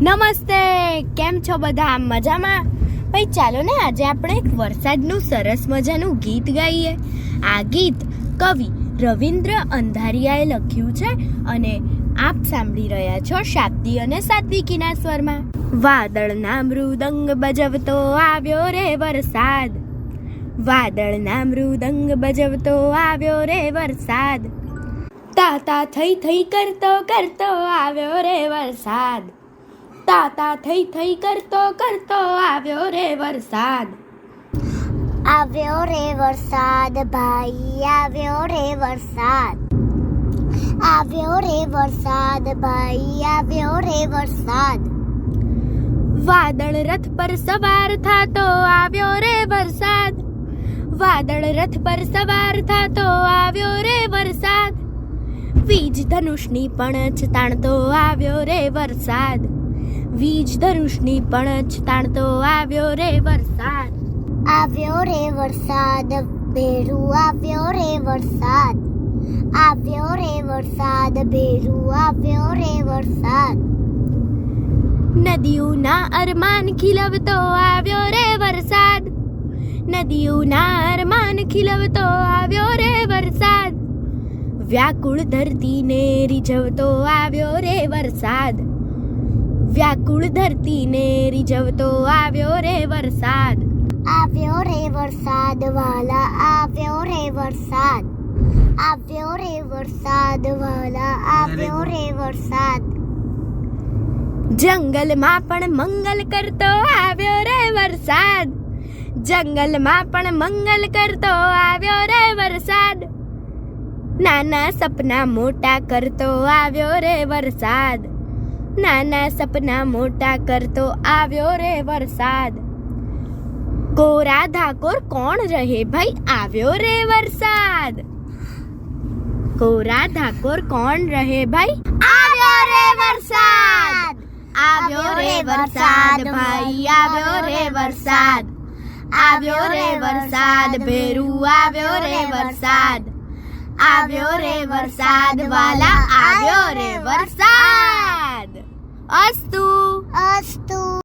નમસ્તે, કેમ છો બધા? મજામાં? ભાઈ ચાલો ને આજે આપણે એક વરસાદનું સરસ મજાનું ગીત ગાઈએ. આ ગીત કવિ રવિન્દ્ર અંધારિયાએ લખ્યું છે અને આપ સાંભળી રહ્યા છો શાબ્દી અને સાત્વિકીના સ્વરમાં. વાદળના મૃદંગ બજવતો આવ્યો રે વરસાદ, વાદળના મૃદંગ બજવતો આવ્યો રે વરસાદ, તાતા થઈ થઈ કરતો કરતો આવ્યો રે વરસાદ, તાતા થઈ થઈ કરતો કરતો આવ્યો રે વરસાદ. આવ્યો રે વરસાદ ભાઈ, આવ્યો રે વરસાદ, આવ્યો રે વરસાદ ભાઈ, આવ્યો રે વરસાદ. વાદળ રથ પર સવાર થાતો આવ્યો રે વરસાદ, વાદળ રથ પર સવાર થાતો આવ્યો રે વરસાદ, વીજ ધનુષની પણછ તાણતો આવ્યો રે વરસાદ, વીજ ધનુષની પણછ તાણતો આવ્યો રે વરસાદ. આવ્યો રે વરસાદ ભેરું, આવ્યો રે વરસાદ, આવ્યો રે વરસાદ ભેરું, આવ્યો રે વરસાદ. નદીઓના અરમાન ખીલવતો આવ્યો રે વરસાદ, નદીઓના અરમાન ખીલવતો આવ્યો રે વરસાદ, વ્યાકુળ ધરતીને રીઝવતો આવ્યો રે વરસાદ, વ્યાકુળ ધરતીને રીઝવતો આવ્યો રે વરસાદ. આવ્યો રે વરસાદ વાલા, આવ્યો રે વરસાદ, આવ્યો રે વરસાદ વાલા, આવ્યો રે વરસાદ. જંગલમાં પણ મંગલ કરતો આવ્યો રે વરસાદ, જંગલમાં પણ મંગલ કરતો આવ્યો રે વરસાદ, નાના સપના મોટા કરતો આવ્યો રે વરસાદ, નાના સપના મોટા કરતો આવ્યો રે વરસાદ. કોરા ધાકોર કોણ રહે ભાઈ, આવ્યો રે વરસાદ, કોરા ધાકોર કોણ રહે ભાઈ, આવ્યો રે વરસાદ, આવ્યો રે વરસાદ ભાઈ, આવ્યો રે વરસાદ, આવ્યો રે વરસાદ ભેરું, આવ્યો રે વરસાદ, આવ્યો રે વરસાદ વાલા, આવ્યો રે વરસાદ. અસ્તુ.